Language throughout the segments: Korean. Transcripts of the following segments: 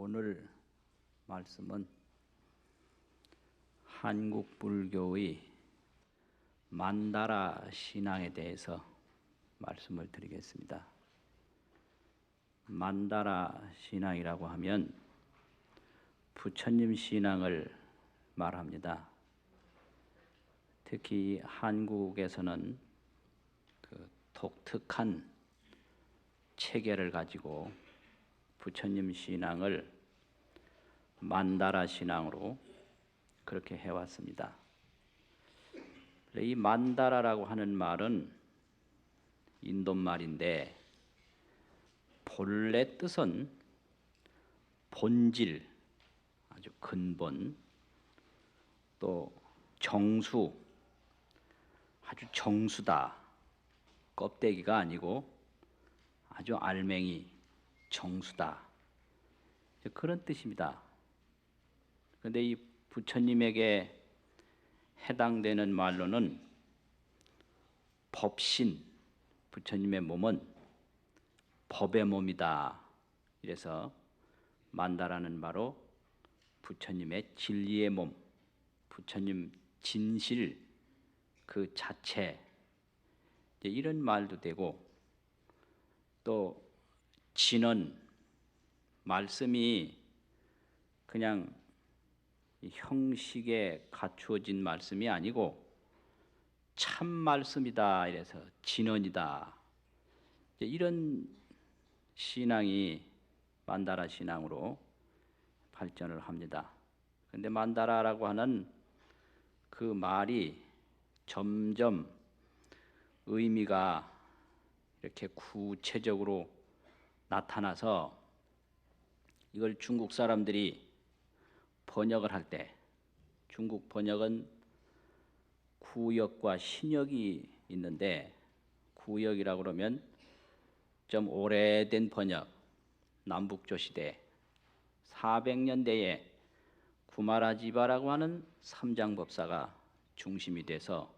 오늘 말씀은 한국 불교의 만다라 신앙에 대해서 말씀을 드리겠습니다. 만다라 신앙이라고 하면 부처님 신앙을 말합니다. 특히 한국에서는 그 독특한 체계를 가지고 부처님 신앙을 만다라 신앙으로 그렇게 해왔습니다. 이 만다라라고 하는 말은 인도말인데 본래 뜻은 본질, 아주 근본, 또 정수, 아주 정수다. 껍데기가 아니고 아주 알맹이, 정수다. 그런 뜻입니다. 그런데 이 부처님에게 해당되는 말로는 법신, 부처님의 몸은 법의 몸이다. 이래서 만다라는 바로 부처님의 진리의 몸, 부처님 진실 그 자체, 이런 말도 되고, 또 진언, 말씀이 그냥 형식에 갖추어진 말씀이 아니고 참 말씀이다. 이래서 진언이다. 이런 신앙이 만다라 신앙으로 발전을 합니다. 그런데 만다라라고 하는 그 말이 점점 의미가 이렇게 구체적으로 나타나서 이걸 중국 사람들이 번역을 할 때, 중국 번역은 구역과 신역이 있는데, 구역이라고 그러면 좀 오래된 번역, 남북조 시대 400년대에 구마라지바라고 하는 삼장법사가 중심이 돼서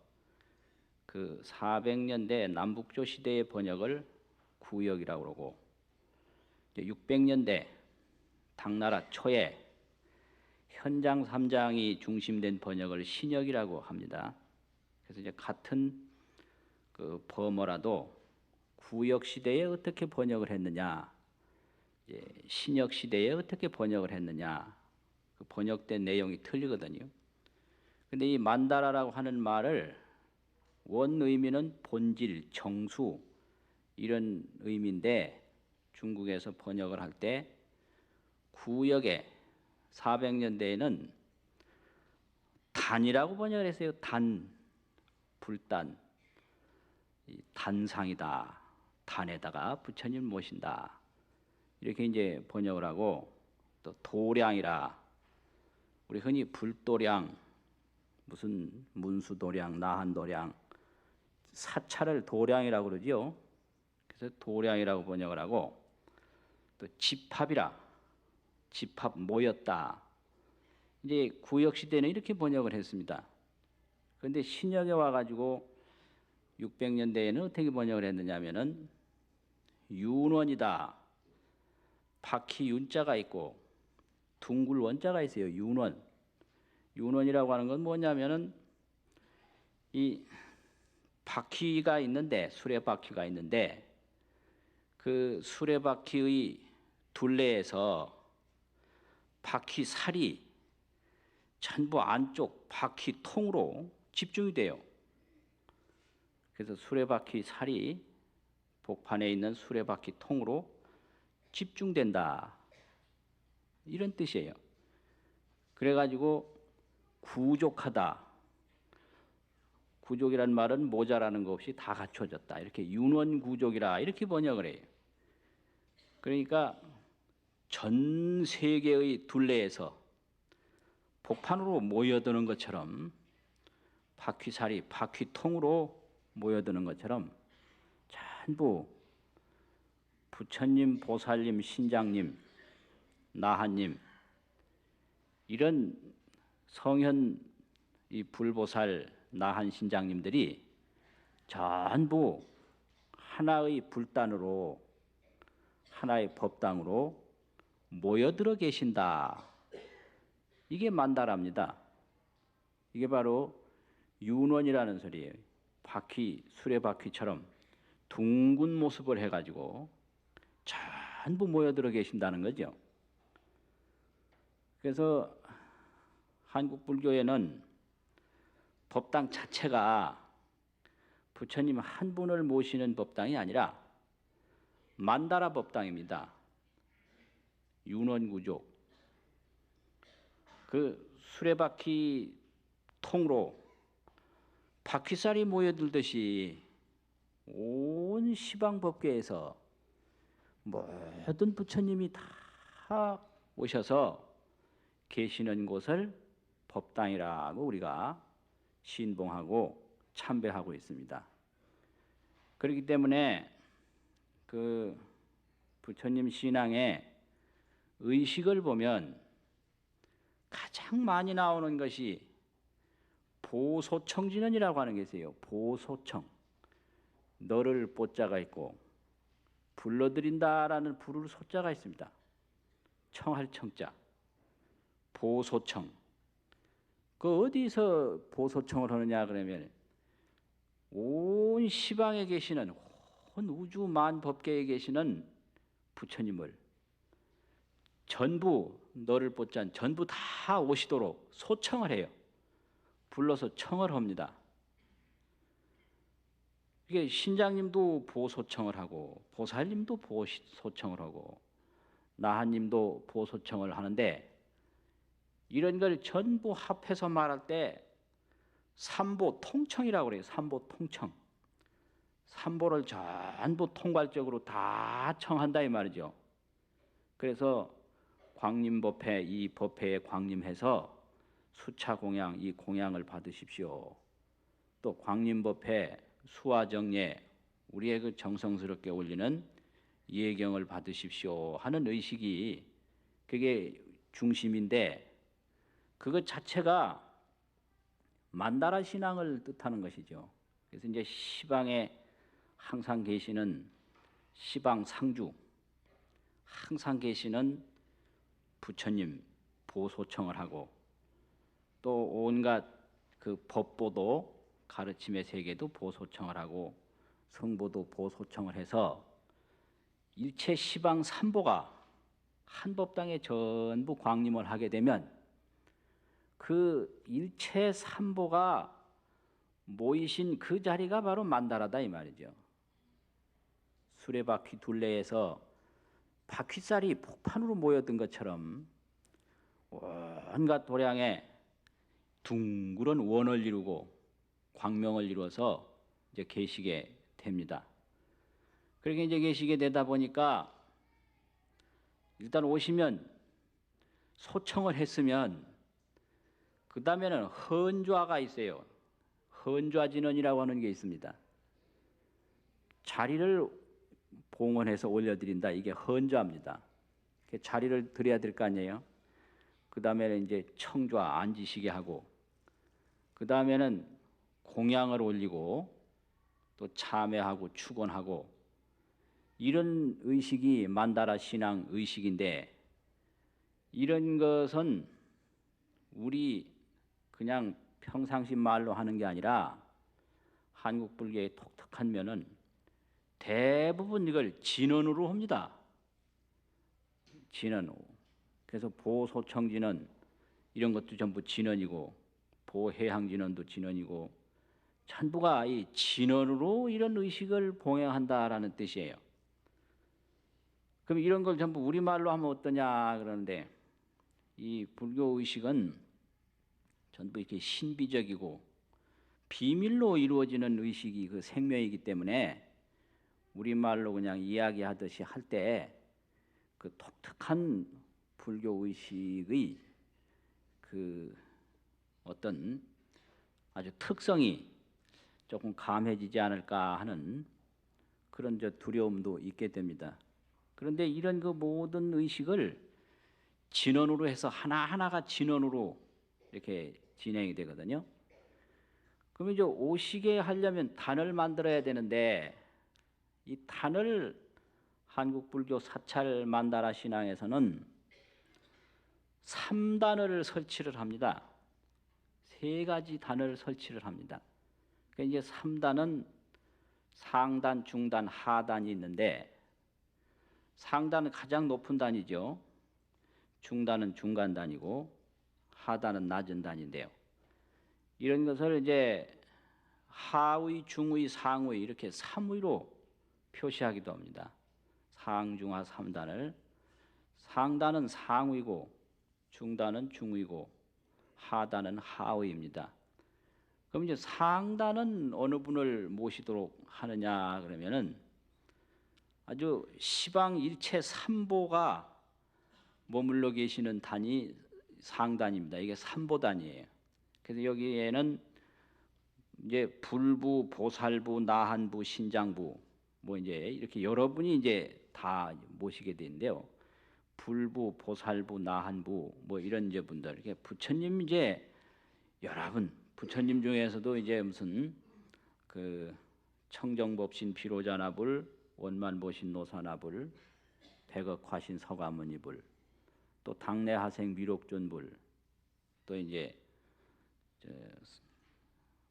그 400년대 남북조 시대의 번역을 구역이라고 그러고, 600년대 당나라 초에 현장 3장이 중심된 번역을 신역이라고 합니다. 그래서 이제 같은 그 범어라도 구역 시대에 어떻게 번역을 했느냐, 신역 시대에 어떻게 번역을 했느냐, 그 번역된 내용이 틀리거든요. 근데 이 만다라라고 하는 말을 원 의미는 본질, 정수 이런 의미인데, 중국에서 번역을 할 때 구역에 400년대에는 단이라고 번역을 했어요. 단, 불단, 단상이다. 단에다가 부처님 모신다. 이렇게 이제 번역을 하고, 또 도량이라, 우리 흔히 불도량, 무슨 문수도량, 나한도량, 사찰을 도량이라고 그러지요. 그래서 도량이라고 번역을 하고, 또 집합이라, 집합 모였다. 이제 구역시대는 이렇게 번역을 했습니다. 그런데 신역에 와가지고 600년대에는 어떻게 번역을 했느냐 하면은 윤원이다. 바퀴 윤자가 있고 둥글 원자가 있어요. 윤원. 윤원이라고 하는 건 뭐냐면은 이 바퀴가 있는데, 수레바퀴가 있는데, 그 수레바퀴의 둘레에서 바퀴 살이 전부 안쪽 바퀴 통으로 집중이 돼요. 그래서 수레바퀴 살이 복판에 있는 수레바퀴 통으로 집중된다. 이런 뜻이에요. 그래가지고 구족하다. 구족이란 말은 모자라는 것 없이 다 갖춰졌다. 이렇게 윤원구족이라 이렇게 번역을 해요. 그러니까 전 세계의 둘레에서 복판으로 모여드는 것처럼, 바퀴살이 바퀴통으로 모여드는 것처럼 전부 부처님, 보살님, 신장님, 나한님, 이런 성현 이 불보살, 나한 신장님들이 전부 하나의 불단으로, 하나의 법당으로 모여들어 계신다. 이게 만다라입니다. 이게 바로 윤원이라는 소리예요. 바퀴, 수레바퀴처럼 둥근 모습을 해가지고 전부 모여들어 계신다는 거죠. 그래서 한국 불교에는 법당 자체가 부처님 한 분을 모시는 법당이 아니라 만다라 법당입니다. 윤원구조. 그 수레바퀴 통으로 바퀴살이 모여들듯이 온 시방법계에서 모든 부처님이 다 오셔서 계시는 곳을 법당이라고 우리가 신봉하고 참배하고 있습니다. 그렇기 때문에 그 부처님 신앙의 의식을 보면 가장 많이 나오는 것이 보소청진언이라고 하는 게 있어요. 보소청. 너를 보자가 있고 불러드린다라는 부를 소자가 있습니다. 청할 청자. 보소청. 그 어디서 보소청을 하느냐 그러면 온 시방에 계시는 온 우주 만법계에 계시는 부처님을 전부 너를 보자 전부 다 오시도록 소청을 해요. 불러서 청을 합니다. 이게 신장님도 보소청을 하고 보살님도 보소청을 하고 나한님도 보소청을 하는데 이런 걸 전부 합해서 말할 때 삼보 통청이라고 그래요. 삼보 통청. 삼보를 전부 통괄적으로 다 청한다 이 말이죠. 그래서 광림법회 이 법회에 광림해서 수차 공양 이 공양을 받으십시오. 또 광림법회 수화정예 우리의 그 정성스럽게 올리는 예경을 받으십시오 하는 의식이 그게 중심인데 그것 자체가 만다라 신앙을 뜻하는 것이죠. 그래서 이제 시방에 항상 계시는 시방 상주 항상 계시는 부처님 보소청을 하고 또 온갖 그 법보도 가르침의 세계도 보소청을 하고 성보도 보소청을 해서 일체 시방 삼보가 한 법당에 전부 광림을 하게 되면 그 일체 삼보가 모이신 그 자리가 바로 만다라다 이 말이죠. 수레바퀴 둘레에서 바퀴살이 폭판으로 모여든 것처럼 온갖 도량에 둥그런 원을 이루고 광명을 이루어서 이제 계시게 됩니다. 그렇게 이제 계시게 되다 보니까 일단 오시면 소청을 했으면 그 다음에는 헌좌가 있어요. 헌좌진언이라고 하는 게 있습니다. 자리를 봉헌해서 올려드린다. 이게 헌좌입니다. 자리를 드려야 될 거 아니에요. 그 다음에는 이제 청좌 앉으시게 하고 그 다음에는 공양을 올리고 또 참회하고 축원하고 이런 의식이 만다라 신앙 의식인데 이런 것은 우리 그냥 평상시 말로 하는 게 아니라 한국 불교의 독특한 면은 대부분 이걸 진언으로 합니다. 진언으로. 그래서 보소청진언 이런 것도 전부 진언이고 보해향진언도 진언이고 전부가 이 진언으로 이런 의식을 봉행한다라는 뜻이에요. 그럼 이런 걸 전부 우리말로 하면 어떠냐 그러는데 이 불교 의식은 전부 이렇게 신비적이고 비밀로 이루어지는 의식이 그 생명이기 때문에 우리말로 그냥 이야기하듯이 할 때 그 독특한 불교 의식의 그 어떤 아주 특성이 조금 감해지지 않을까 하는 그런 두려움도 있게 됩니다. 그런데 이런 그 모든 의식을 진언으로 해서 하나하나가 진언으로 이렇게 진행이 되거든요. 그럼 이제 오시게 하려면 단을 만들어야 되는데 이 단을 한국 불교 사찰 만다라 신앙에서는 3단을 설치를 합니다. 3가지 단을 설치를 합니다. 그러니까 이제 3단은 상단, 중단, 하단이 있는데 상단은 가장 높은 단이죠. 중단은 중간 단이고 하단은 낮은 단인데요. 이런 것을 이제 하의, 중의, 상의 이렇게 3의로 표시하기도 합니다. 상중하 3단을 상단은 상의고 중단은 중의고 하단은 하의입니다. 그럼 이제 상단은 어느 분을 모시도록 하느냐 그러면은 아주 시방 일체 삼보가 머물러 계시는 단이 상단입니다. 이게 삼보단이에요. 그래서 여기에는 이제 불부, 보살부, 나한부, 신장부 뭐 이제 이렇게 여러분이 이제 다 모시게 되는데요. 불부, 보살부, 나한부 뭐 이런 이제 분들 이렇게 부처님 이제 여러분 부처님 중에서도 이제 무슨 그 청정법신 비로자나불, 원만보신 노사나불, 백억화신 서가모니불, 또 당내하생 미록존불, 또 이제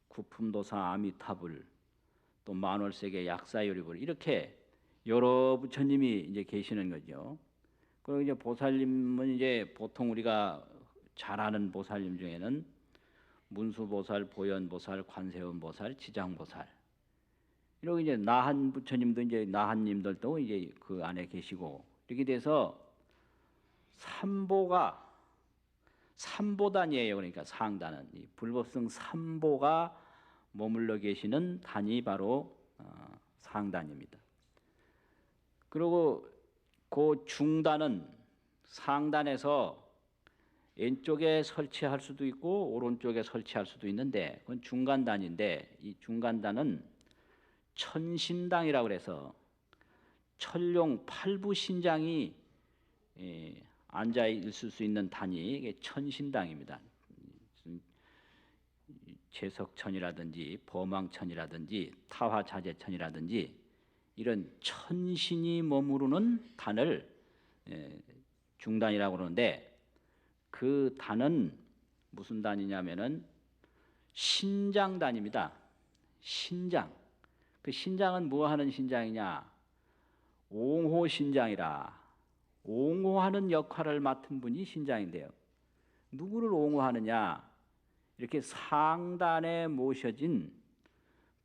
구품도사 아미타불, 또 만월세계 약사요리불 이렇게 여러 부처님이 이제 계시는 거죠. 그리고 이제 보살님은 이제 보통 우리가 잘 아는 보살님 중에는 문수보살, 보현보살, 관세음보살, 지장보살. 이렇게 이제 나한 부처님도 이제 나한님들도 이제 그 안에 계시고 이렇게 돼서 삼보가 삼보단이에요. 그러니까 상단은 이 불법성 삼보가 머물러 계시는 단이 바로 상단입니다. 그리고 그 중단은 상단에서 왼쪽에 설치할 수도 있고 오른쪽에 설치할 수도 있는데 그건 중간단인데 이 중간단은 천신당이라고 그래서 천룡 팔부신장이 앉아 있을 수 있는 단이 이게 천신당입니다. 제석천이라든지 범왕천이라든지 타화자재천이라든지 이런 천신이 머무르는 단을 중단이라고 그러는데 그 단은 무슨 단이냐면은 신장단입니다. 신장. 그 신장은 뭐 하는 신장이냐? 옹호신장이라. 옹호하는 역할을 맡은 분이 신장인데요. 누구를 옹호하느냐? 이렇게 상단에 모셔진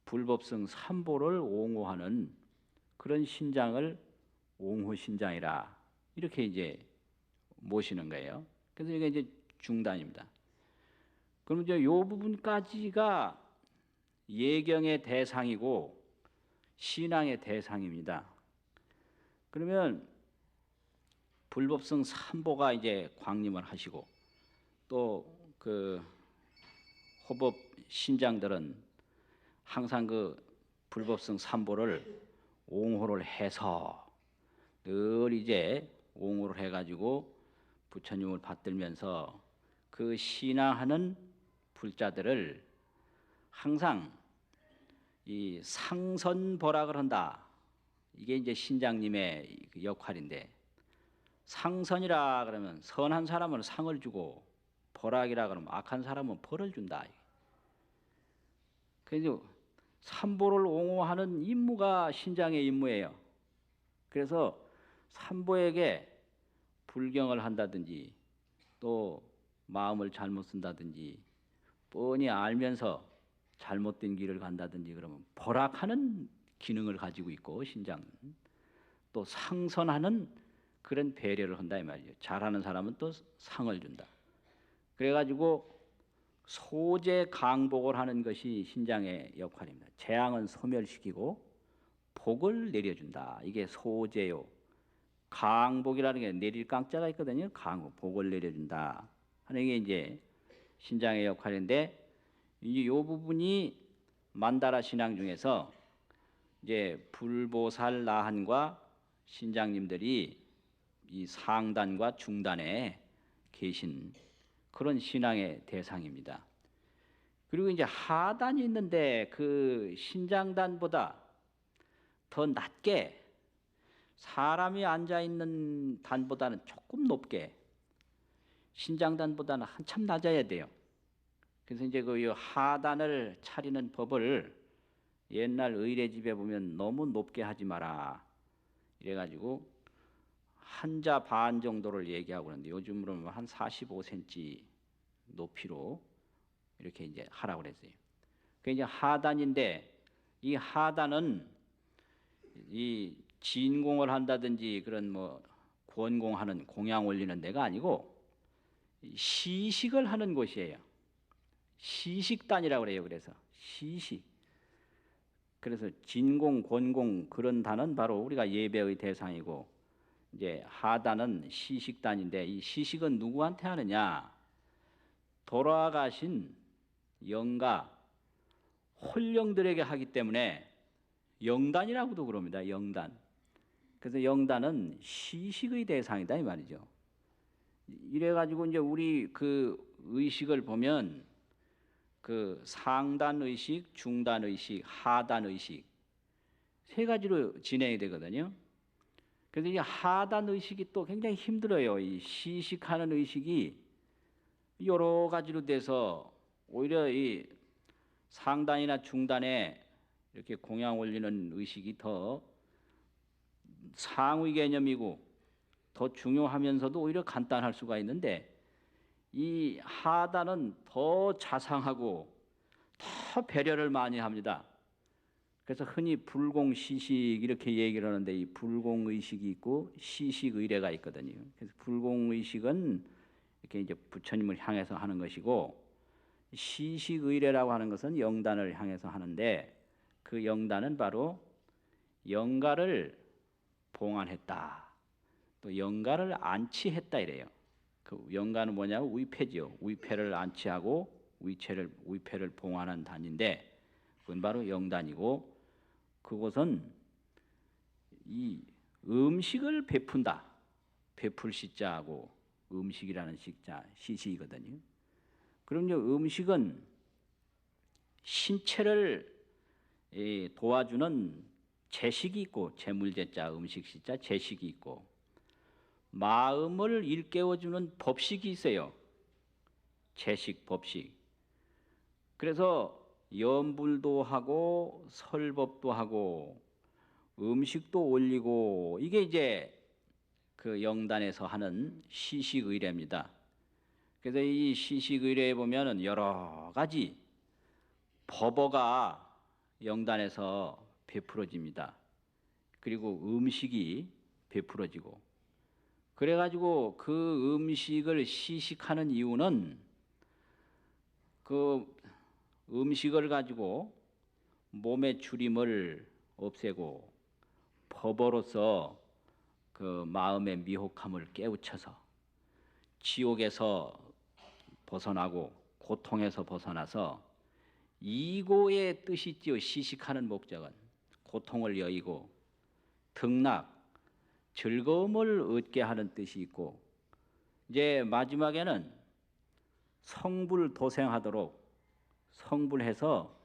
불법성 삼보를 옹호하는 그런 신장을 옹호신장이라 이렇게 이제 모시는 거예요. 그래서 이게 이제 중단입니다. 그럼 이제 요 부분까지가 예경의 대상이고 신앙의 대상입니다. 그러면 불법성 삼보가 이제 광림을 하시고 또 그 호법 신장들은 항상 그 불법성 삼보를 옹호를 해서 늘 이제 옹호를 해가지고 부처님을 받들면서 그 신앙하는 불자들을 항상 이 상선보락을 한다. 이게 이제 신장님의 역할인데 상선이라 그러면 선한 사람은 상을 주고 보락이라 그러면 악한 사람은 벌을 준다. 그래서 삼보를 옹호하는 임무가 신장의 임무예요. 그래서 삼보에게 불경을 한다든지 또 마음을 잘못 쓴다든지 뻔히 알면서 잘못된 길을 간다든지 그러면 벌악하는 기능을 가지고 있고 신장은 또 상선하는 그런 배려를 한다 이 말이에요. 잘하는 사람은 또 상을 준다. 그래가지고 소재 강복을 하는 것이 신장의 역할입니다. 재앙은 소멸시키고 복을 내려준다. 이게 소재요. 강복이라는 게 내릴 강자가 있거든요. 강복, 복을 내려준다 하는 게 이제 신장의 역할인데 이 부분이 만다라 신앙 중에서 이제 불보살 나한과 신장님들이 이 상단과 중단에 계신 그런 신앙의 대상입니다. 그리고 이제 하단이 있는데 그 신장단보다 더 낮게 사람이 앉아 있는 단보다는 조금 높게 신장단보다는 한참 낮아야 돼요. 그래서 이제 그 하단을 차리는 법을 옛날 의례집에 보면 너무 높게 하지 마라. 이래가지고 한자 반 정도를 얘기하고 그러는데 요즘으로는 한 45cm 높이로 이렇게 이제 하라고 그랬어요. 그 이제 하단인데 이 하단은 이 진공을 한다든지 그런 뭐 권공하는 공양 올리는 데가 아니고 시식을 하는 곳이에요. 시식단이라고 그래요. 그래서 시식. 그래서 진공, 권공 그런 단은 바로 우리가 예배의 대상이고 이제 하단은 시식단인데 이 시식은 누구한테 하느냐? 돌아가신 영가 홀령들에게 하기 때문에 영단이라고도 그럽니다. 영단. 그래서 영단은 시식의 대상이다 이 말이죠. 이래가지고 이제 우리 그 의식을 보면 그 상단 의식, 중단 의식, 하단 의식 세 가지로 진행이 되거든요. 그래서 이 하단 의식이 또 굉장히 힘들어요. 이 시식하는 의식이 여러 가지로 돼서 오히려 이 상단이나 중단에 이렇게 공양 올리는 의식이 더 상위 개념이고 더 중요하면서도 오히려 간단할 수가 있는데 이 하단은 더 자상하고 더 배려를 많이 합니다. 그래서 흔히 불공시식 이렇게 얘기를 하는데 이 불공의식이 있고 시식의례가 있거든요. 그래서 불공의식은 이렇게 이제 부처님을 향해서 하는 것이고 시식의례라고 하는 것은 영단을 향해서 하는데 그 영단은 바로 영가를 봉안했다. 또 영가를 안치했다 이래요. 그 영가는 뭐냐고 위패지요. 위패를 안치하고 위패를 봉안한 단인데 그건 바로 영단이고 그곳은 이 음식을 베푼다. 베풀 시자하고 음식이라는 식자 시시이거든요. 그럼요 음식은 신체를 도와주는 제식이 있고 재물제자 음식시자 제식이 있고 마음을 일깨워주는 법식이 있어요. 제식 법식. 그래서 염불도 하고 설법도 하고 음식도 올리고 이게 이제 그 영단에서 하는 시식의례입니다. 그래서 이 시식의례에 보면은 여러 가지 법어가 영단에서 베풀어집니다. 그리고 음식이 베풀어지고 그래가지고 그 음식을 시식하는 이유는 그 음식을 가지고 몸의 주림을 없애고 법어로서 그 마음의 미혹함을 깨우쳐서 지옥에서 벗어나고 고통에서 벗어나서 이고의 뜻이 있지요. 시식하는 목적은 고통을 여의고 등락, 즐거움을 얻게 하는 뜻이 있고 이제 마지막에는 성불도생하도록 성불해서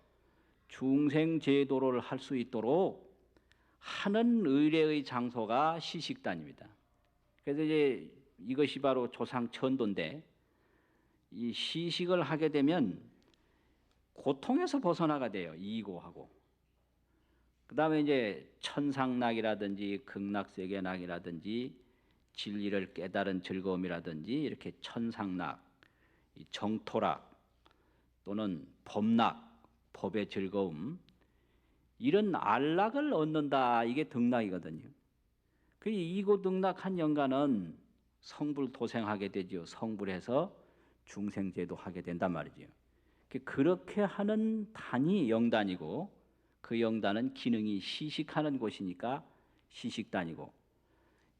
중생제도를 할 수 있도록 하는 의례의 장소가 시식단입니다. 그래서 이제 이것이 바로 조상 천도인데 이 시식을 하게 되면 고통에서 벗어나가 돼요. 이고하고. 그 다음에 이제 천상락이라든지 극락세계락이라든지 진리를 깨달은 즐거움이라든지 이렇게 천상락, 정토락 또는 법락, 법의 즐거움 이런 안락을 얻는다. 이게 등락이거든요. 그 이고 등락한 영가는 성불도생하게 되지요. 성불해서 중생제도 하게 된단 말이지요. 그렇게 하는 단이 영단이고 그 영단은 기능이 시식하는 곳이니까 시식단이고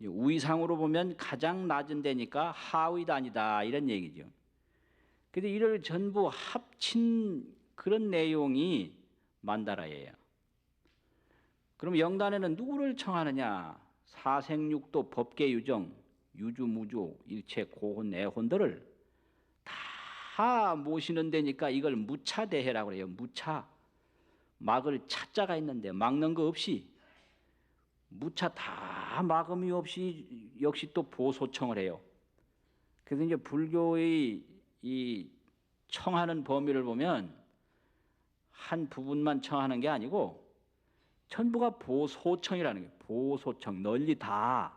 위상으로 보면 가장 낮은 데니까 하위단이다 이런 얘기죠. 근데 이를 전부 합친 그런 내용이 만다라예요. 그럼 영단에는 누구를 청하느냐? 사생육도 법계유정 유주무주 일체 고혼 내혼들을 다 모시는 데니까 이걸 무차대해라고 그래요. 무차. 막을 차자가 있는데 막는 거 없이 무차 다 막음이 없이 역시 또 보소청을 해요. 그래서 이제 불교의 이 청하는 범위를 보면 한 부분만 청하는 게 아니고 전부가 보소청이라는 게 보소청 널리 다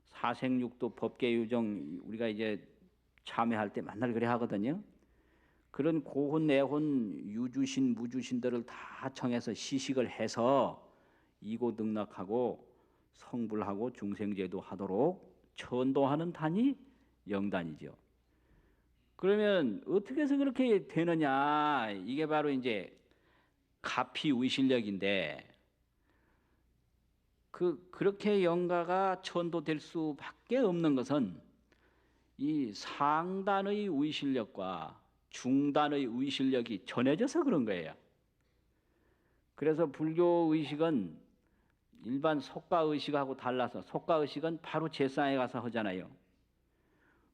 사생육도 법계유정 우리가 이제 참여할 때 만날 그래 하거든요. 그런 고혼 내혼 유주신 무주신들을 다 청해서 시식을 해서 이고등락하고 성불하고 중생제도 하도록 천도하는 단이 영단이죠. 그러면 어떻게 해서 그렇게 되느냐? 이게 바로 이제 가피의실력인데 그렇게 영가가 천도될 수밖에 없는 것은 이 상단의 의실력과 중단의 의실력이 전해져서 그런 거예요. 그래서 불교 의식은 일반 속가 의식하고 달라서 속가 의식은 바로 제상에 가서 하잖아요.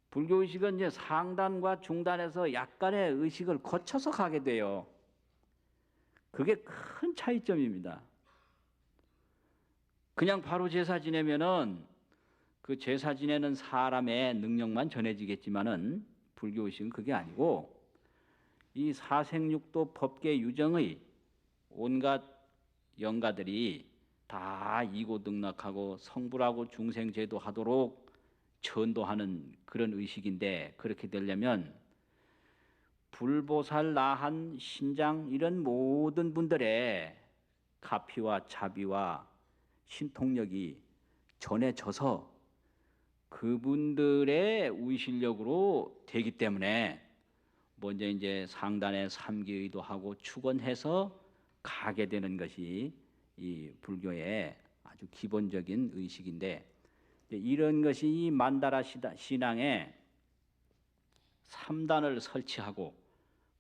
불교 의식은 이제 상단과 중단에서 약간의 의식을 거쳐서 가게 돼요. 그게 큰 차이점입니다. 그냥 바로 제사 지내면은 그 제사 지내는 사람의 능력만 전해지겠지만은 불교 의식은 그게 아니고 이 사생육도 법계 유정의 온갖 영가들이 다 이고등락하고 성불하고 중생제도 하도록 전도하는 그런 의식인데 그렇게 되려면 불보살 나한 신장 이런 모든 분들의 가피와 자비와 신통력이 전해져서 그분들의 의실력으로 되기 때문에 먼저 이제 상단의 삼기의도 하고 축원해서 가게 되는 것이 이 불교의 아주 기본적인 의식인데 이런 것이 이 만다라 신앙에 3단을 설치하고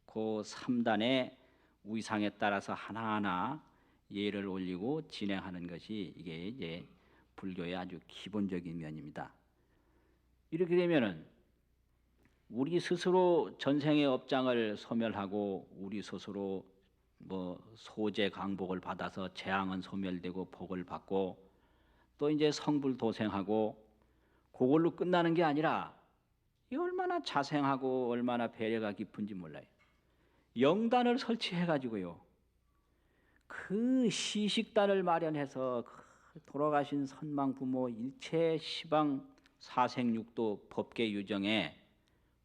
그 3단의 위상에 따라서 하나하나 예를 올리고 진행하는 것이 이게 이제 불교의 아주 기본적인 면입니다. 이렇게 되면은 우리 스스로 전생의 업장을 소멸하고 우리 스스로 뭐 소재 강복을 받아서 재앙은 소멸되고 복을 받고 또 이제 성불 도생하고 그걸로 끝나는 게 아니라 이 얼마나 자생하고 얼마나 배려가 깊은지 몰라요. 영단을 설치해 가지고요. 그 시식단을 마련해서 그 돌아가신 선망 부모 일체 시방 사생육도 법계 유정에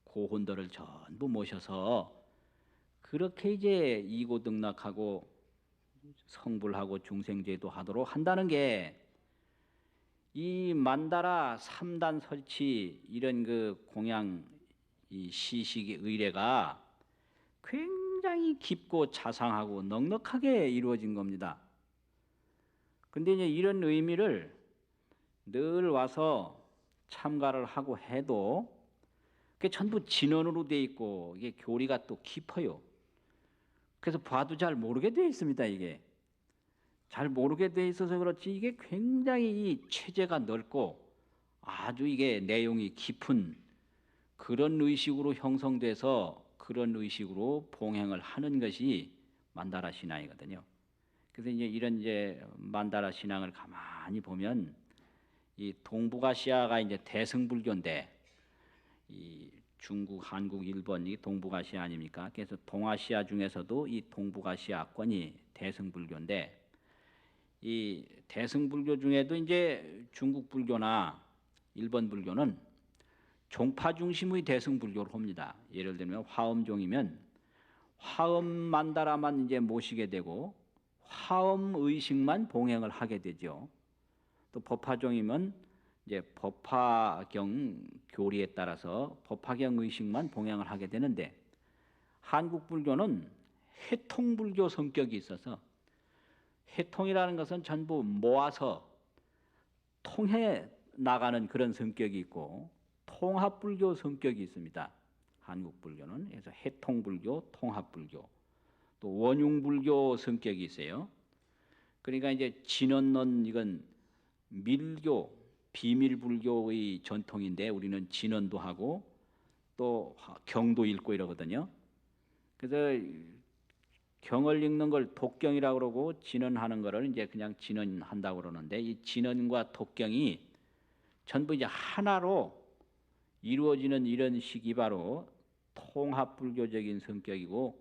고혼들을 전부 모셔서 그렇게 이제 이고등락하고 성불하고 중생제도 하도록 한다는 게 이 만다라 3단 설치 이런 그 공양 이 시식의 의례가 굉장히 깊고 자상하고 넉넉하게 이루어진 겁니다. 근데 이제 이런 의미를 늘 와서 참가를 하고 해도 그게 전부 진언으로 돼 있고 이게 교리가 또 깊어요. 그래서 봐도 잘 모르게 돼 있습니다. 이게 잘 모르게 돼 있어서 그렇지 이게 굉장히 이 체제가 넓고 아주 이게 내용이 깊은 그런 의식으로 형성돼서 그런 의식으로 봉행을 하는 것이 만다라 신앙이거든요. 그래서 이제 이런 이제 만다라 신앙을 가만히 보면 이 동북아시아가 이제 대승불교인데 이 중국, 한국, 일본 이 동북아시아 아닙니까? 그래서 동아시아 중에서도 이 동북아시아권이 대승불교인데 이 대승불교 중에도 이제 중국 불교나 일본 불교는 종파 중심의 대승불교를 합니다. 예를 들면 화엄종이면 화엄 만다라만 이제 모시게 되고 화엄 의식만 봉행을 하게 되죠. 또 법화종이면 이제 법화경 교리에 따라서 법화경 의식만 봉행을 하게 되는데 한국 불교는 해통불교 성격이 있어서 해통이라는 것은 전부 모아서 통해 나가는 그런 성격이 있고 통합불교 성격이 있습니다. 한국 불교는 그래서 해통불교, 통합불교, 또 원흉불교 성격이 있어요. 그러니까 이제 진언론 이건 밀교, 비밀불교의 전통인데 우리는 진언도 하고 또 경도 읽고 이러거든요. 그래서 경을 읽는 걸 독경이라고 그러고 진언하는 거를 이제 그냥 진언한다고 그러는데 이 진언과 독경이 전부 이제 하나로 이루어지는 이런 식이 바로 통합불교적인 성격이고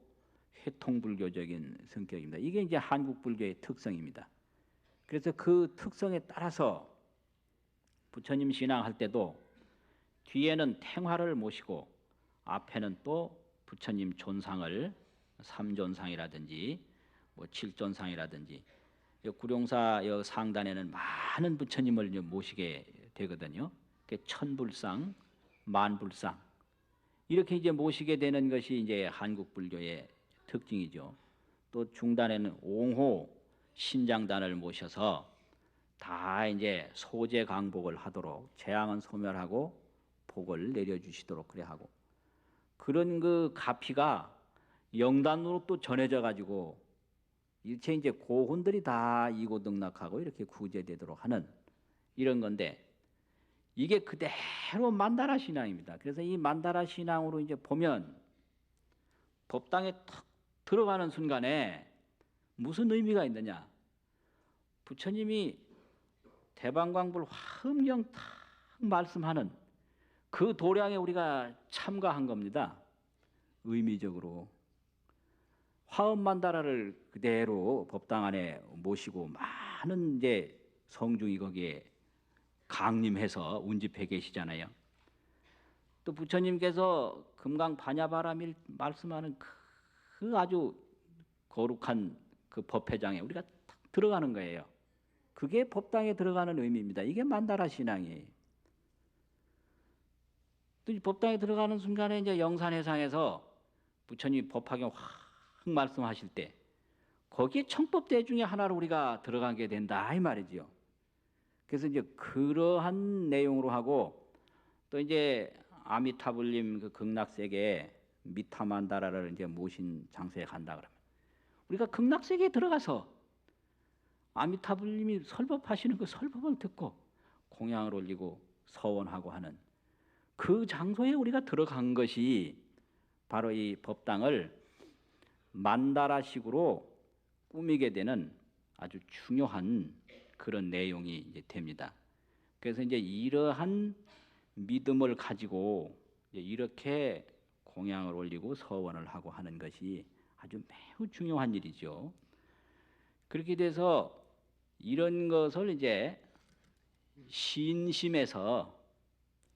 회통불교적인 성격입니다. 이게 이제 한국불교의 특성입니다. 그래서 그 특성에 따라서 부처님 신앙할 때도 뒤에는 탱화를 모시고 앞에는 또 부처님 존상을 삼존상이라든지 뭐 칠존상이라든지 구룡사 상단에는 많은 부처님을 모시게 되거든요. 천불상, 만불상 이렇게 이제 모시게 되는 것이 이제 한국 불교의 특징이죠. 또 중단에는 옹호 신장단을 모셔서 다 이제 소제 강복을 하도록 재앙은 소멸하고 복을 내려주시도록 그래 하고 그런 그 가피가 영단으로 또 전해져 가지고 일체 이제 고혼들이 다 이고등락하고 이렇게 구제되도록 하는 이런 건데 이게 그대로 만다라 신앙입니다. 그래서 이 만다라 신앙으로 이제 보면 법당에 탁 들어가는 순간에 무슨 의미가 있느냐? 부처님이 대방광불 화엄경 탁 말씀하는 그 도량에 우리가 참가한 겁니다. 의미적으로 화엄만다라를 그대로 법당 안에 모시고 많은 이제 성중이 거기에 강림해서 운집해 계시잖아요. 또 부처님께서 금강 반야바람일 말씀하는 그 아주 거룩한 그 법회장에 우리가 탁 들어가는 거예요. 그게 법당에 들어가는 의미입니다. 이게 만다라 신앙이에요. 또 법당에 들어가는 순간에 이제 영산회상에서 부처님 법화경 확 말씀하실 때 거기에 청법대 중에 하나로 우리가 들어가게 된다 이 말이지요. 그래서 이제 그러한 내용으로 하고 또 이제 아미타불님 그 극락세계에 미타만다라를 이제 모신 장소에 간다 그러면 우리가 극락세계에 들어가서 아미타불님이 설법하시는 그 설법을 듣고 공양을 올리고 서원하고 하는 그 장소에 우리가 들어간 것이 바로 이 법당을 만다라식으로 꾸미게 되는 아주 중요한 그런 내용이 이제 됩니다. 그래서 이제 이러한 믿음을 가지고 이제 이렇게 공양을 올리고 서원을 하고 하는 것이 아주 매우 중요한 일이죠. 그렇게 돼서 이런 것을 이제 신심에서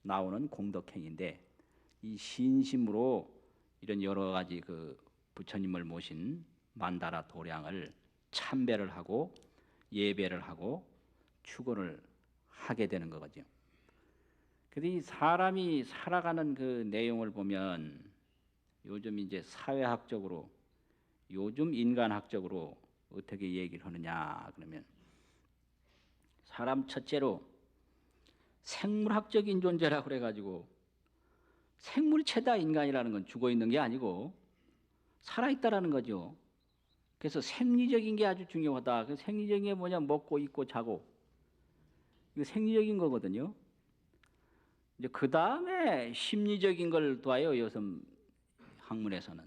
나오는 공덕행인데 이 신심으로 이런 여러 가지 그 부처님을 모신 만다라 도량을 참배를 하고 예배를 하고 축원을 하게 되는 거죠. 그래서 이 사람이 살아가는 그 내용을 보면 요즘 이제 사회학적으로 요즘 인간학적으로 어떻게 얘기를 하느냐 그러면 사람 첫째로 생물학적인 존재라고 그래가지고 생물체다 인간이라는 건 죽어 있는 게 아니고 살아있다라는 거죠. 그래서 생리적인 게 아주 중요하다. 그 생리적인 게 뭐냐? 먹고 입고 자고. 이거 생리적인 거거든요. 이제 그 다음에 심리적인 걸 둬요. 요즘 학문에서는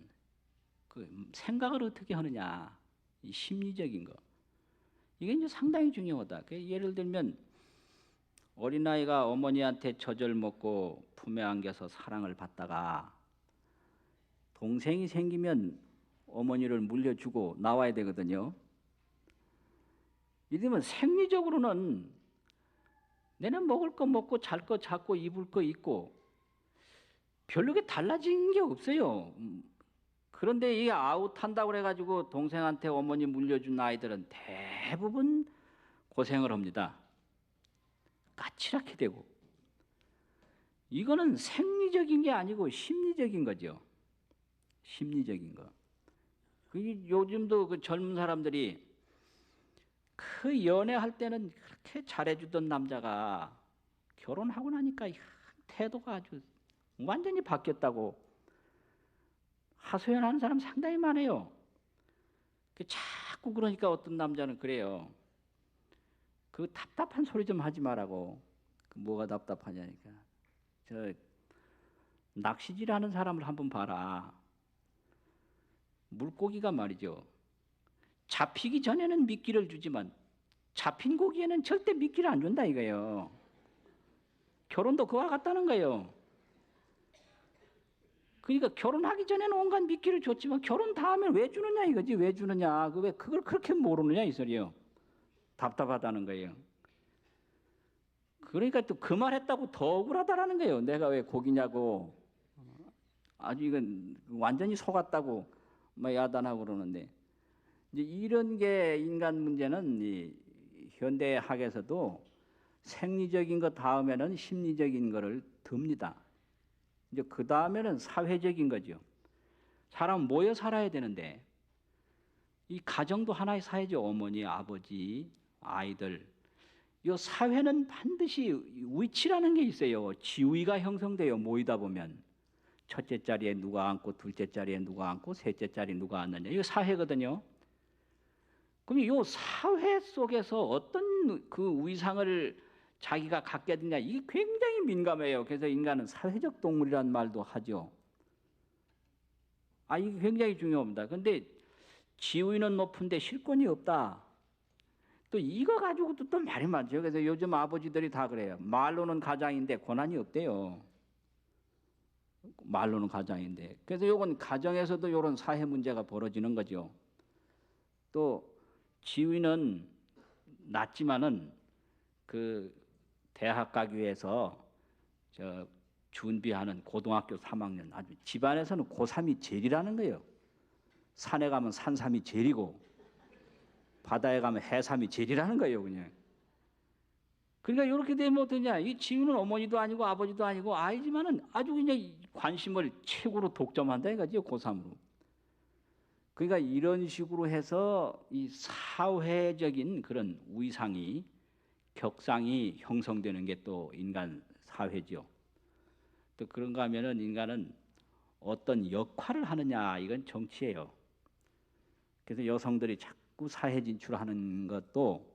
그 생각을 어떻게 하느냐, 이 심리적인 거. 이게 이제 상당히 중요하다. 예를 들면 어린아이가 어머니한테 젖을 먹고 품에 안겨서 사랑을 받다가 동생이 생기면 어머니를 물려주고 나와야 되거든요. 이러면 생리적으로는 내는 먹을 거 먹고 잘 거 자고 입을 거 입고 별로 게 달라진 게 없어요. 그런데 이게 아웃한다고 그래가지고 동생한테 어머니 물려준 아이들은 대부분 고생을 합니다. 까칠하게 되고. 이거는 생리적인 게 아니고 심리적인 거죠. 심리적인 거. 요즘도 그 젊은 사람들이 그 연애할 때는 그렇게 잘해주던 남자가 결혼하고 나니까 태도가 아주 완전히 바뀌었다고 하소연하는 사람 상당히 많아요. 자꾸 그러니까 어떤 남자는 그래요. 그 답답한 소리 좀 하지 말라고. 뭐가 답답하냐니까. 저 낚시질하는 사람을 한번 봐라. 물고기가 말이죠. 잡히기 전에는 미끼를 주지만 잡힌 고기에는 절대 미끼를 안 준다 이거예요. 결혼도 그와 같다는 거예요. 그러니까 결혼하기 전에는 온갖 미끼를 줬지만 결혼 다음에 왜 주느냐 이거지. 왜 주느냐. 왜 그걸 그렇게 모르느냐 이 소리요. 답답하다는 거예요. 그러니까 또 그 말 했다고 더 억울하다라는 거예요. 내가 왜 고기냐고. 아주 이건 완전히 속았다고 막 야단하고 그러는데, 이제 이런 게 인간 문제는 이 현대학에서도 생리적인 것 다음에는 심리적인 거를 듭니다. 이제 그 다음에는 사회적인 거죠. 사람 모여 살아야 되는데 이 가정도 하나의 사회죠. 어머니, 아버지, 아이들. 이 사회는 반드시 위치라는 게 있어요. 지위가 형성돼요. 모이다 보면 첫째 자리에 누가 앉고 둘째 자리에 누가 앉고 셋째 자리에 누가 앉느냐. 이거 사회거든요. 그럼 이 사회 속에서 어떤 그 위상을 자기가 갖게 되냐, 이게 굉장히 민감해요. 그래서 인간은 사회적 동물이라는 말도 하죠. 이게 굉장히 중요합니다. 근데 지위는 높은데 실권이 없다. 또 이거 가지고도 또 말이 많죠. 그래서 요즘 아버지들이 다 그래요. 말로는 가장인데 권한이 없대요. 말로는 가장인데. 그래서 요건 가정에서도 이런 사회 문제가 벌어지는 거죠. 또 지위는 낮지만은 그 대학 가기 위해서 준비하는 고등학교 3학년, 아주 집안에서는 고3이 제일이라는 거예요. 산에 가면 산삼이 제일이고 바다에 가면 해삼이 제일이라는 거예요, 그냥. 그러니까 이렇게 되면 어떠냐? 이 지우는 어머니도 아니고 아버지도 아니고 아이지만은 아주 그냥 관심을 최고로 독점한다 이거죠, 고3으로. 그러니까 이런 식으로 해서 이 사회적인 그런 위상이, 격상이 형성되는 게 또 인간 사회죠. 또 그런가 하면은 인간은 어떤 역할을 하느냐, 이건 정치예요. 그래서 여성들이 자꾸 사회 진출하는 것도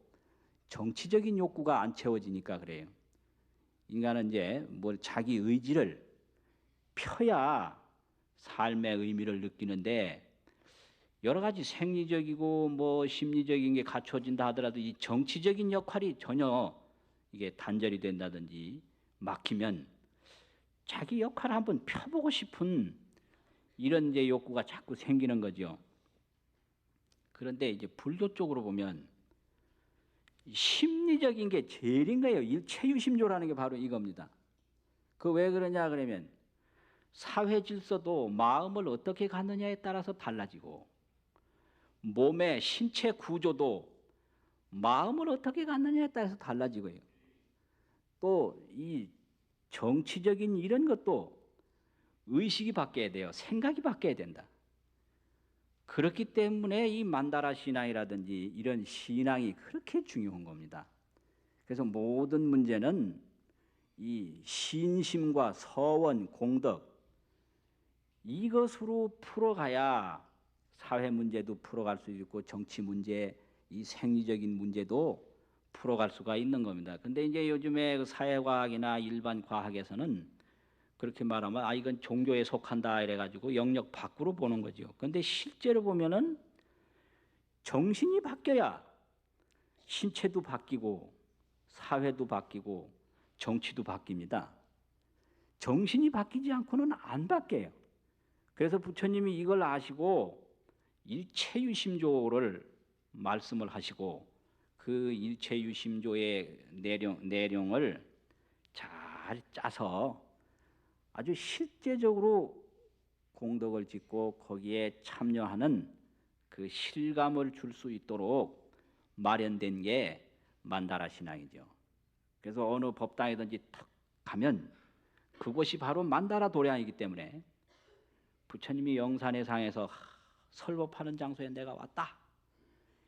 정치적인 욕구가 안 채워지니까 그래요. 인간은 이제 뭘 자기 의지를 펴야 삶의 의미를 느끼는데, 여러 가지 생리적이고 뭐 심리적인 게 갖춰진다 하더라도 이 정치적인 역할이 전혀 이게 단절이 된다든지 막히면 자기 역할을 한번 펴보고 싶은 이런 이제 욕구가 자꾸 생기는 거죠. 그런데 이제 불교 쪽으로 보면 심리적인 게 제일인 거예요. 일체유심조라는 게 바로 이겁니다. 그 왜 그러냐 그러면 사회 질서도 마음을 어떻게 갖느냐에 따라서 달라지고, 몸의 신체 구조도 마음을 어떻게 갖느냐에 따라서 달라지고요. 또 이 정치적인 이런 것도 의식이 바뀌어야 돼요. 생각이 바뀌어야 된다. 그렇기 때문에 이 만다라 신앙이라든지 이런 신앙이 그렇게 중요한 겁니다. 그래서 모든 문제는 이 신심과 서원, 공덕, 이것으로 풀어가야 사회 문제도 풀어갈 수 있고 정치 문제, 이 생리적인 문제도 풀어갈 수가 있는 겁니다. 근데 이제 요즘에 그 사회과학이나 일반 과학에서는 그렇게 말하면 이건 종교에 속한다 이래가지고 영역 밖으로 보는 거죠. 근데 실제로 보면은 정신이 바뀌어야 신체도 바뀌고 사회도 바뀌고 정치도 바뀝니다. 정신이 바뀌지 않고는 안 바뀌어요. 그래서 부처님이 이걸 아시고 일체유심조를 말씀을 하시고 그 일체유심조의 내용을 잘 짜서 아주 실제적으로 공덕을 짓고 거기에 참여하는 그 실감을 줄 수 있도록 마련된 게 만다라 신앙이죠. 그래서 어느 법당이든지 탁 가면 그곳이 바로 만다라 도량이기 때문에 부처님이 영산의 상에서 설법하는 장소에 내가 왔다,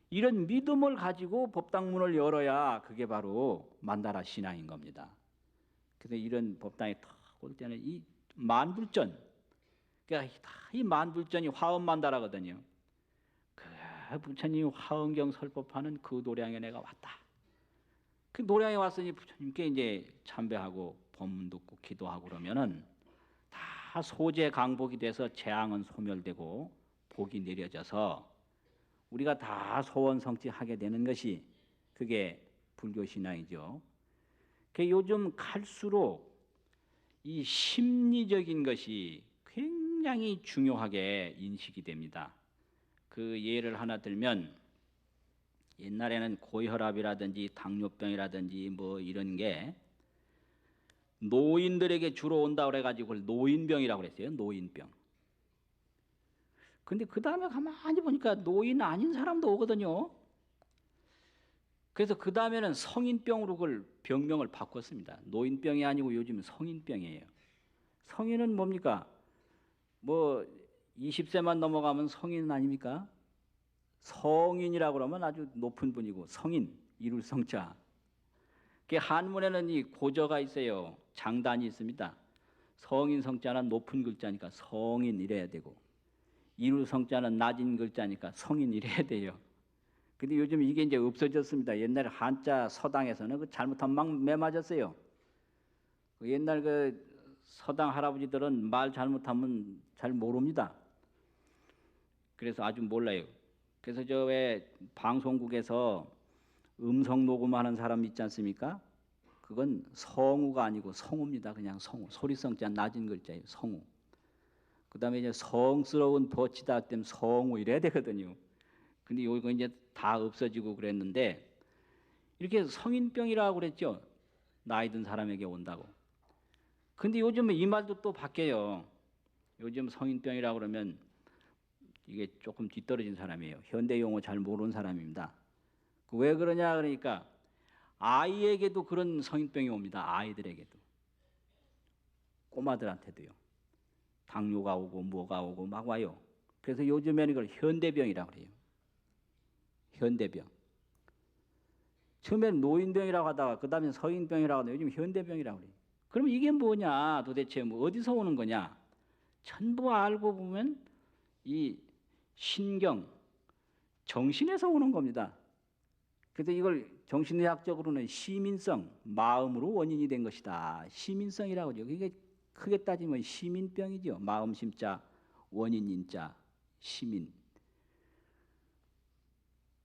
이런 믿음을 가지고 법당문을 열어야 그게 바로 만다라 신앙인 겁니다. 그래서 이런 법당에 탁 올 때는 이 만불전, 그러니까 이 만불전이 화엄만다라거든요. 그 부처님이 화엄경 설법하는 그 도량에 내가 왔다. 그 도량에 왔으니 부처님께 이제 참배하고 법문 듣고 기도하고 그러면은 다 소재 강복이 돼서 재앙은 소멸되고 복이 내려져서 우리가 다 소원 성취하게 되는 것이 그게 불교 신앙이죠. 요즘 갈수록 이 심리적인 것이 굉장히 중요하게 인식이 됩니다. 그 예를 하나 들면 옛날에는 고혈압이라든지 당뇨병이라든지 뭐 이런 게 노인들에게 주로 온다고 그래가지고 그걸 노인병이라고 그랬어요. 노인병. 근데 그 다음에 가만히 보니까 노인 아닌 사람도 오거든요. 그래서 그 다음에는 성인병으로 그걸 병명을 바꿨습니다. 노인병이 아니고 요즘 성인병이에요. 성인은 뭡니까? 뭐 20세만 넘어가면 성인 아닙니까? 성인이라고 그러면 아주 높은 분이고 성인 이룰 성자. 그 한문에는 이 고저가 있어요. 장단이 있습니다. 성인 성자는 높은 글자니까 성인 이래야 되고 이룰 성자는 낮은 글자니까 성인 이래야 돼요. 근데 요즘 이게 이제 없어졌습니다. 옛날 한자 서당에서는 그 잘못하면 막 매맞았어요. 그 옛날 그 서당 할아버지들은 말 잘못하면 잘 모릅니다. 그래서 아주 몰라요. 그래서 저 왜 방송국에서 음성 녹음하는 사람 있지 않습니까? 그건 성우가 아니고 성우입니다. 그냥 성우. 소리성자 낮은 글자예요. 성우. 그다음에 이제 성스러운 버치다 때문에 성우 이래야 되거든요. 근데 이거 이제 다 없어지고 그랬는데 이렇게 성인병이라고 그랬죠. 나이 든 사람에게 온다고. 근데 요즘은 이 말도 또 바뀌어요. 요즘 성인병이라고 그러면 이게 조금 뒤떨어진 사람이에요. 현대 용어 잘 모르는 사람입니다. 왜 그러냐 그러니까 아이에게도 그런 성인병이 옵니다. 아이들에게도. 꼬마들한테도요. 당뇨가 오고 뭐가 오고 막 와요. 그래서 요즘에는 이걸 현대병이라고 그래요. 현대병. 처음엔 노인병이라고 하다가 그 다음에 성인병이라고 하다가 요즘 현대병이라고 그래요. 그럼 이게 뭐냐 도대체 뭐 어디서 오는 거냐. 전부 알고 보면 이 신경, 정신에서 오는 겁니다. 그래서 이걸 정신의학적으로는 시민성, 마음으로 원인이 된 것이다. 시민성이라고 하죠. 이게 크게 따지면 시민병이죠. 마음 심자, 원인 인자, 시민.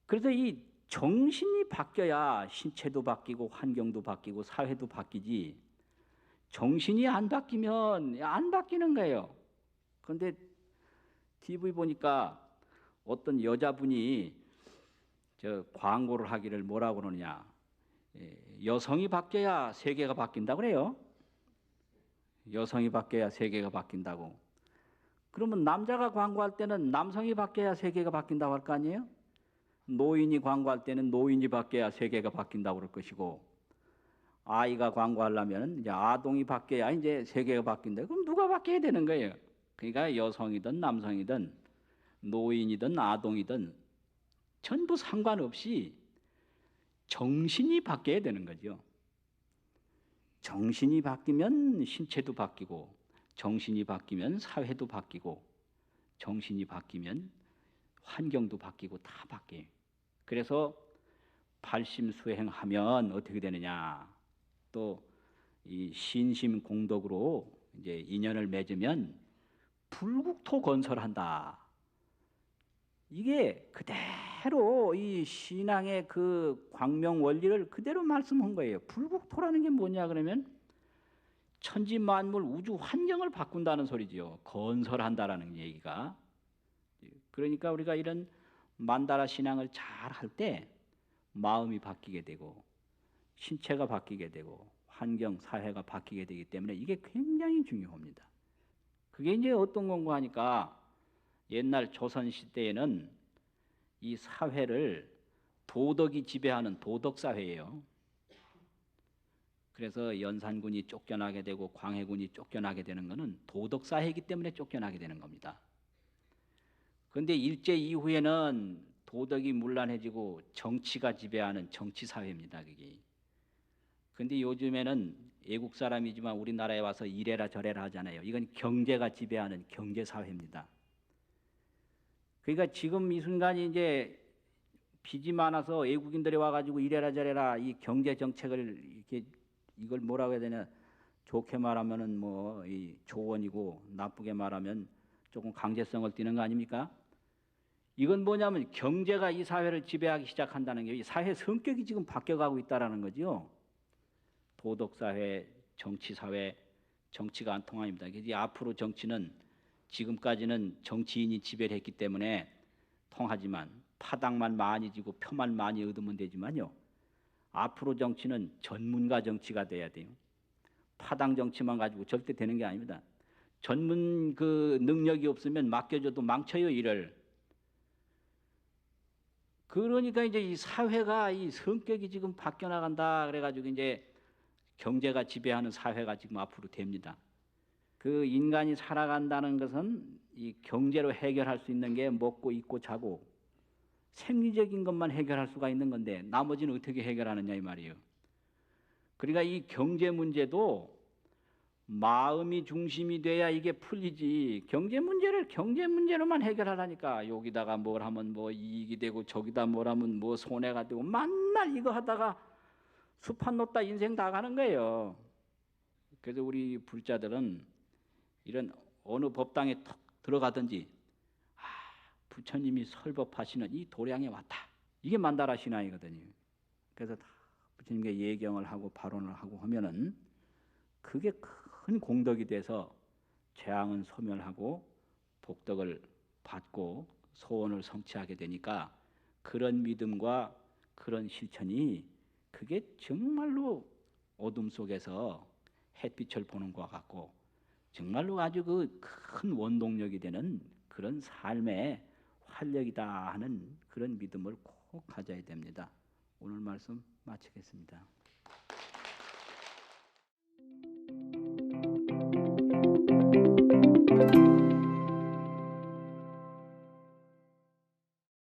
그래서 이 정신이 바뀌어야 신체도 바뀌고 환경도 바뀌고 사회도 바뀌지. 정신이 안 바뀌면 안 바뀌는 거예요. 그런데 TV 보니까 어떤 여자분이 저 광고를 하기를 뭐라고 그러느냐. 여성이 바뀌어야 세계가 바뀐다고 그래요. 여성이 바뀌어야 세계가 바뀐다고. 그러면 남자가 광고할 때는 남성이 바뀌어야 세계가 바뀐다고 할 거 아니에요? 노인이 광고할 때는 노인이 바뀌어야 세계가 바뀐다고 그럴 것이고 아이가 광고하려면 이제 아동이 바뀌어야 이제 세계가 바뀐다. 그럼 누가 바뀌어야 되는 거예요? 그러니까 여성이든 남성이든 노인이든 아동이든 전부 상관없이 정신이 바뀌어야 되는 거죠. 정신이 바뀌면 신체도 바뀌고 정신이 바뀌면 사회도 바뀌고 정신이 바뀌면 환경도 바뀌고 다 바뀌어요. 그래서 발심수행하면 어떻게 되느냐. 또 이 신심공덕으로 이제 인연을 맺으면 불국토 건설한다. 이게 그대로 이 신앙의 그 광명 원리를 그대로 말씀한 거예요. 불국토라는 게 뭐냐 그러면 천지 만물 우주 환경을 바꾼다는 소리지요. 건설한다라는 얘기가. 그러니까 우리가 이런 만다라 신앙을 잘 할 때 마음이 바뀌게 되고 신체가 바뀌게 되고 환경, 사회가 바뀌게 되기 때문에 이게 굉장히 중요합니다. 그게 이제 어떤 건가 하니까 옛날 조선 시대에는 이 사회를 도덕이 지배하는 도덕 사회예요. 그래서 연산군이 쫓겨나게 되고 광해군이 쫓겨나게 되는 것은 도덕 사회이기 때문에 쫓겨나게 되는 겁니다. 그런데 일제 이후에는 도덕이 문란해지고 정치가 지배하는 정치 사회입니다. 그게. 그런데 요즘에는 외국 사람이지만 우리나라에 와서 이래라 저래라 하잖아요. 이건 경제가 지배하는 경제 사회입니다. 그러니까 지금 이 순간이 이제 빚이 많아서 외국인들이 와가지고 이래라 저래라 이 경제 정책을 이렇게 이걸 뭐라고 해야 되냐. 좋게 말하면은 뭐 이 조언이고 나쁘게 말하면 조금 강제성을 띠는 거 아닙니까? 이건 뭐냐면 경제가 이 사회를 지배하기 시작한다는 게 이 사회 성격이 지금 바뀌어가고 있다라는 거죠. 도덕 사회, 정치 사회, 정치가 안 통합니다. 그래서 앞으로 정치는 지금까지는 정치인이 지배를 했기 때문에 통하지만 파당만 많이 지고 표만 많이 얻으면 되지만요. 앞으로 정치는 전문가 정치가 돼야 돼요. 파당 정치만 가지고 절대 되는 게 아닙니다. 전문 그 능력이 없으면 맡겨줘도 망쳐요, 일을. 그러니까 이제 이 사회가 이 성격이 지금 바뀌어 나간다. 그래가지고 이제 경제가 지배하는 사회가 지금 앞으로 됩니다. 그 인간이 살아간다는 것은 이 경제로 해결할 수 있는 게 먹고 입고 자고 생리적인 것만 해결할 수가 있는 건데 나머지는 어떻게 해결하느냐 이 말이에요. 그러니까 이 경제 문제도 마음이 중심이 돼야 이게 풀리지. 경제 문제를 경제 문제로만 해결하라니까. 여기다가 뭘 하면 뭐 이익이 되고 저기다 뭘 하면 뭐 손해가 되고 맨날 이거 하다가 수판 놓다 인생 다 가는 거예요. 그래서 우리 불자들은 이런 어느 법당에 턱 들어가든지 아, 부처님이 설법하시는 이 도량에 왔다. 이게 만다라 신앙이거든요. 그래서 다 부처님께 예경을 하고 발언을 하고 하면은 그게 큰 공덕이 돼서 재앙은 소멸하고 복덕을 받고 소원을 성취하게 되니까 그런 믿음과 그런 실천이 그게 정말로 어둠 속에서 햇빛을 보는 것과 같고 정말로 아주 그 큰 원동력이 되는 그런 삶의 활력이다 하는 그런 믿음을 꼭 가져야 됩니다. 오늘 말씀 마치겠습니다.